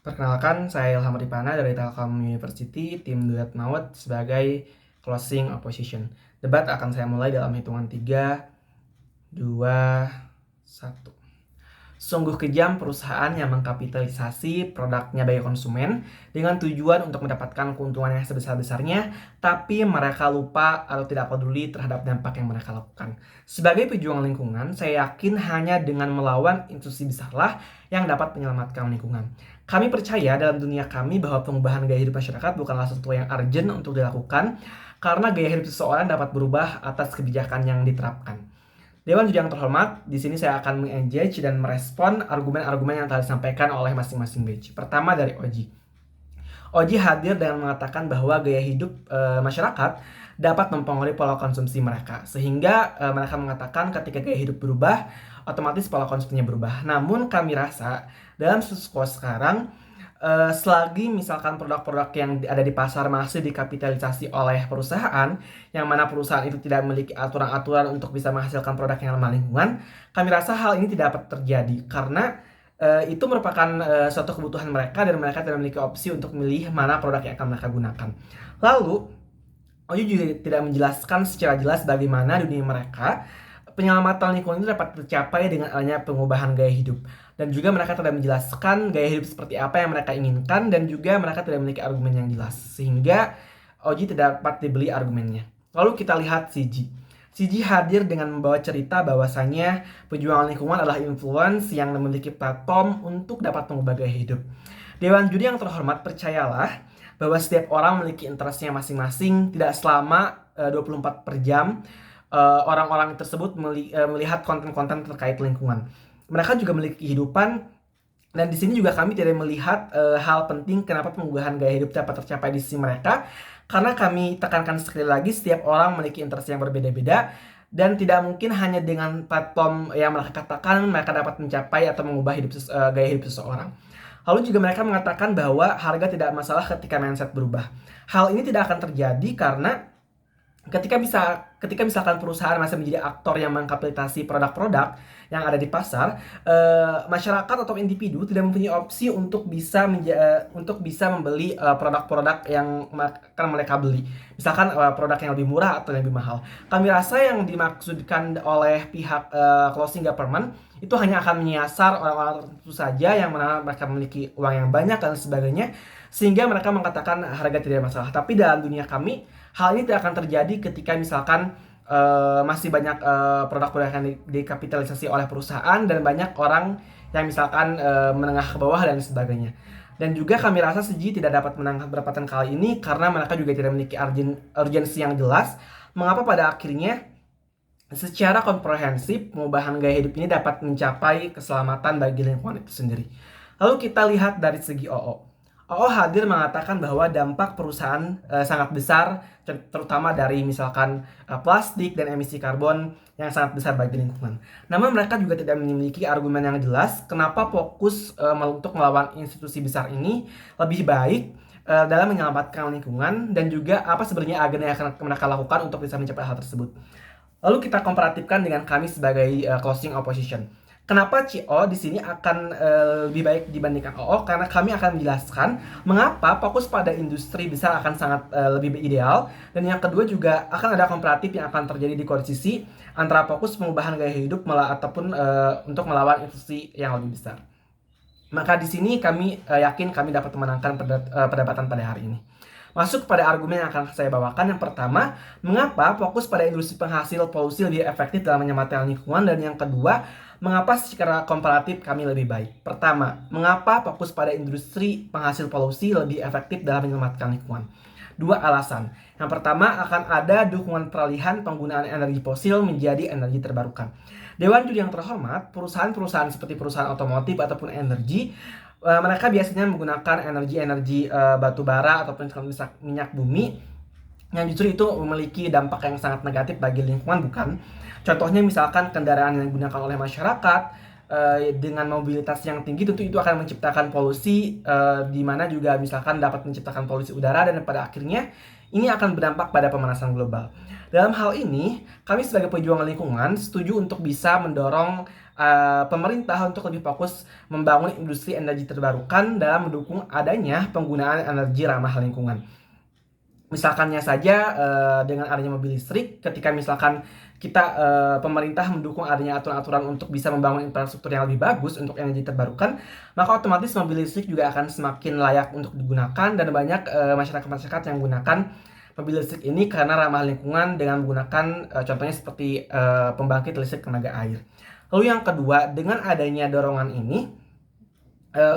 Perkenalkan, saya Ilham Ripana dari Telkom University, tim Duet Maut sebagai closing opposition. Debat akan saya mulai dalam hitungan 3, 2, 1. Sungguh kejam perusahaan yang mengkapitalisasi produknya bagi konsumen dengan tujuan untuk mendapatkan keuntungan yang sebesar-besarnya, tapi mereka lupa atau tidak peduli terhadap dampak yang mereka lakukan. Sebagai pejuang lingkungan, saya yakin hanya dengan melawan institusi besarlah yang dapat menyelamatkan lingkungan. Kami percaya dalam dunia kami bahwa pengubahan gaya hidup masyarakat bukanlah sesuatu yang urgent untuk dilakukan, karena gaya hidup seseorang dapat berubah atas kebijakan yang diterapkan. Dewan Juri yang terhormat, di sini saya akan mengengage dan merespon argumen-argumen yang telah disampaikan oleh masing-masing batch. Pertama dari Oji. Oji hadir dengan mengatakan bahwa gaya hidup masyarakat dapat mempengaruhi pola konsumsi mereka. Sehingga mereka mengatakan ketika gaya hidup berubah, otomatis pola konsumsinya berubah. Namun kami rasa dalam status quo sekarang, selagi misalkan produk-produk yang ada di pasar masih dikapitalisasi oleh perusahaan, yang mana perusahaan itu tidak memiliki aturan-aturan untuk bisa menghasilkan produk yang ramah lingkungan, kami rasa hal ini tidak dapat terjadi karena itu merupakan suatu kebutuhan mereka dan mereka tidak memiliki opsi untuk memilih mana produk yang akan mereka gunakan. Lalu, Oju juga tidak menjelaskan secara jelas bagaimana dunia mereka penyelamatan lingkungan itu dapat tercapai dengan adanya pengubahan gaya hidup. Dan juga mereka tidak menjelaskan gaya hidup seperti apa yang mereka inginkan dan juga mereka tidak memiliki argumen yang jelas. Sehingga Oji tidak dapat dibeli argumennya. Lalu kita lihat CG. CG hadir dengan membawa cerita bahwasannya pejuang lingkungan adalah influence yang memiliki platform untuk dapat mengubah gaya hidup. Dewan Juri yang terhormat, percayalah bahwa setiap orang memiliki interestnya masing-masing, tidak selama 24 per jam orang-orang tersebut melihat konten-konten terkait lingkungan. Mereka juga memiliki kehidupan, dan di sini juga kami tidak melihat hal penting kenapa pengubahan gaya hidup dapat tercapai di sisi mereka, karena kami tekankan sekali lagi setiap orang memiliki interest yang berbeda-beda dan tidak mungkin hanya dengan platform yang mereka katakan mereka dapat mencapai atau mengubah gaya hidup seseorang. Lalu juga mereka mengatakan bahwa harga tidak masalah ketika mindset berubah. Hal ini tidak akan terjadi karena ketika misalkan perusahaan masih menjadi aktor yang mengkapitalisasi produk-produk yang ada di pasar, masyarakat atau individu tidak mempunyai opsi untuk bisa membeli produk-produk yang akan mereka beli. Misalkan produk yang lebih murah atau yang lebih mahal. Kami rasa yang dimaksudkan oleh pihak closing government itu hanya akan menyasar orang-orang tertentu saja yang mana mereka memiliki uang yang banyak dan sebagainya, sehingga mereka mengatakan harga tidak masalah. Tapi dalam dunia kami, hal ini tidak akan terjadi ketika misalkan masih banyak produk-produk yang dikapitalisasi oleh perusahaan dan banyak orang yang misalkan menengah ke bawah dan sebagainya. Dan juga kami rasa CG tidak dapat menangkap pendapatan kali ini karena mereka juga tidak memiliki urgensi yang jelas. Mengapa pada akhirnya secara komprehensif pengubahan gaya hidup ini dapat mencapai keselamatan bagi lingkungan itu sendiri. Lalu kita lihat dari segi OO. OO hadir mengatakan bahwa dampak perusahaan sangat besar, terutama dari misalkan plastik dan emisi karbon yang sangat besar bagi lingkungan. Namun mereka juga tidak memiliki argumen yang jelas kenapa fokus untuk melawan institusi besar ini lebih baik dalam menyelamatkan lingkungan, dan juga apa sebenarnya agenda yang akan mereka lakukan untuk bisa mencapai hal tersebut. Lalu kita komparatifkan dengan kami sebagai closing opposition. Kenapa CO di sini akan lebih baik dibandingkan OO? Karena kami akan menjelaskan mengapa fokus pada industri besar akan sangat lebih ideal, dan yang kedua juga akan ada komparatif yang akan terjadi di koalisi antara fokus pengubahan gaya hidup ataupun untuk melawan industri yang lebih besar. Maka di sini kami yakin kami dapat memenangkan perdebatan pada hari ini. Masuk pada argumen yang akan saya bawakan. Yang pertama, mengapa fokus pada industri penghasil polusi lebih efektif dalam menyelamatkan lingkungan, dan yang kedua, mengapa secara komparatif kami lebih baik. Pertama, mengapa fokus pada industri penghasil polusi lebih efektif dalam menyelamatkan lingkungan? Dua alasan. Yang pertama, akan ada dukungan peralihan penggunaan energi fosil menjadi energi terbarukan. Dewan Juri yang terhormat, perusahaan-perusahaan seperti perusahaan otomotif ataupun energi, mereka biasanya menggunakan energi batu bara ataupun minyak bumi yang justru itu memiliki dampak yang sangat negatif bagi lingkungan, bukan? Contohnya misalkan kendaraan yang digunakan oleh masyarakat dengan mobilitas yang tinggi, tentu itu akan menciptakan polusi, di mana juga misalkan dapat menciptakan polusi udara, dan pada akhirnya ini akan berdampak pada pemanasan global. Dalam hal ini, kami sebagai pejuang lingkungan setuju untuk bisa mendorong pemerintah untuk lebih fokus membangun industri energi terbarukan dalam mendukung adanya penggunaan energi ramah lingkungan. Misalkannya saja dengan adanya mobil listrik, ketika misalkan kita pemerintah mendukung adanya aturan-aturan untuk bisa membangun infrastruktur yang lebih bagus untuk energi terbarukan, maka otomatis mobil listrik juga akan semakin layak untuk digunakan dan banyak masyarakat-masyarakat yang menggunakan mobil listrik ini karena ramah lingkungan dengan menggunakan contohnya seperti pembangkit listrik tenaga air. Lalu yang kedua, dengan adanya dorongan ini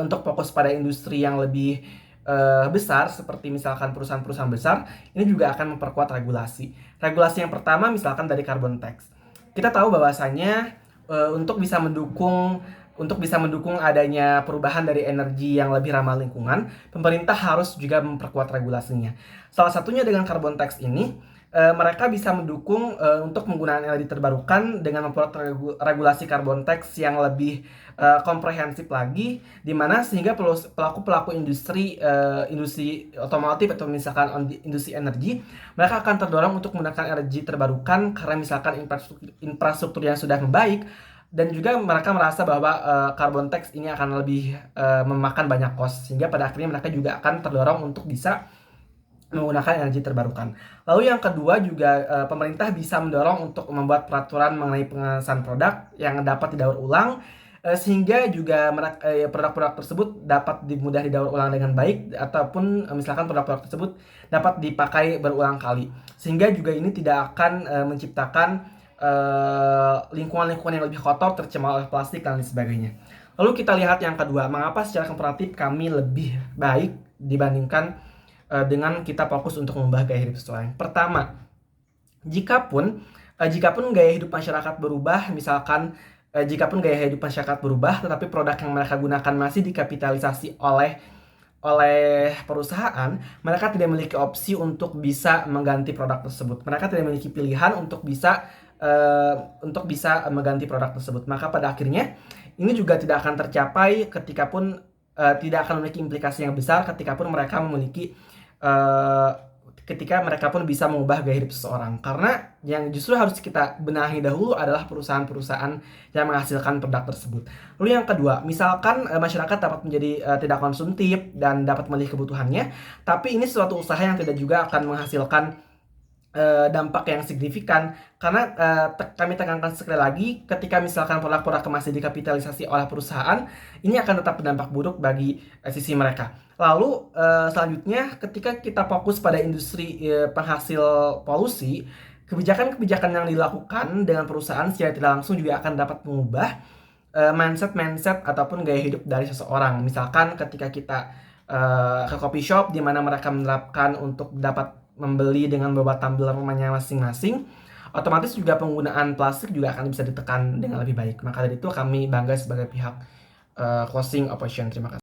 untuk fokus pada industri yang lebih besar seperti misalkan perusahaan-perusahaan besar, ini juga akan memperkuat regulasi. Regulasi yang pertama misalkan dari carbon tax. Kita tahu bahwasanya untuk bisa mendukung adanya perubahan dari energi yang lebih ramah lingkungan, pemerintah harus juga memperkuat regulasinya. Salah satunya dengan carbon tax ini, mereka bisa mendukung untuk penggunaan energi terbarukan dengan membuat regulasi carbon tax yang lebih komprehensif lagi, di mana sehingga pelaku-pelaku industri otomotif atau misalkan industri energi, mereka akan terdorong untuk menggunakan energi terbarukan karena misalkan infrastruktur yang sudah membaik, dan juga mereka merasa bahwa carbon tax ini akan lebih memakan banyak cost, sehingga pada akhirnya mereka juga akan terdorong untuk bisa menggunakan energi terbarukan. Lalu yang kedua juga pemerintah bisa mendorong untuk membuat peraturan mengenai pengesahan produk yang dapat didaur ulang, sehingga juga produk-produk tersebut dapat mudah didaur ulang dengan baik, ataupun misalkan produk-produk tersebut dapat dipakai berulang kali, sehingga juga ini tidak akan menciptakan lingkungan-lingkungan yang lebih kotor tercemar oleh plastik dan lain sebagainya. Lalu kita lihat yang kedua, mengapa secara komparatif kami lebih baik dibandingkan dengan kita fokus untuk mengubah gaya hidup seseorang. Pertama, jikapun gaya hidup masyarakat berubah, misalkan jikapun gaya hidup masyarakat berubah, tetapi produk yang mereka gunakan masih dikapitalisasi oleh perusahaan, mereka tidak memiliki opsi untuk bisa mengganti produk tersebut. Mereka tidak memiliki pilihan untuk bisa mengganti produk tersebut. Maka pada akhirnya ini juga tidak akan tercapai tidak akan memiliki implikasi yang besar ketika mereka pun bisa mengubah gaya hidup seseorang. Karena yang justru harus kita benahi dahulu adalah perusahaan-perusahaan yang menghasilkan produk tersebut. Lalu yang kedua, misalkan masyarakat dapat menjadi tidak konsumtif dan dapat memilih kebutuhannya, tapi ini suatu usaha yang tidak juga akan menghasilkan dampak yang signifikan, karena kami tekankan sekali lagi, ketika misalkan produk-produk masih dikapitalisasi oleh perusahaan, ini akan tetap berdampak buruk bagi sisi mereka. Lalu selanjutnya, ketika kita fokus pada industri penghasil polusi, kebijakan-kebijakan yang dilakukan dengan perusahaan secara tidak langsung juga akan dapat mengubah mindset ataupun gaya hidup dari seseorang. Misalkan ketika kita ke coffee shop di mana mereka menerapkan untuk dapat membeli dengan beberapa tumbler rumahnya masing-masing, otomatis juga penggunaan plastik juga akan bisa ditekan dengan lebih baik. Maka dari itu kami bangga sebagai pihak closing operation. Terima kasih.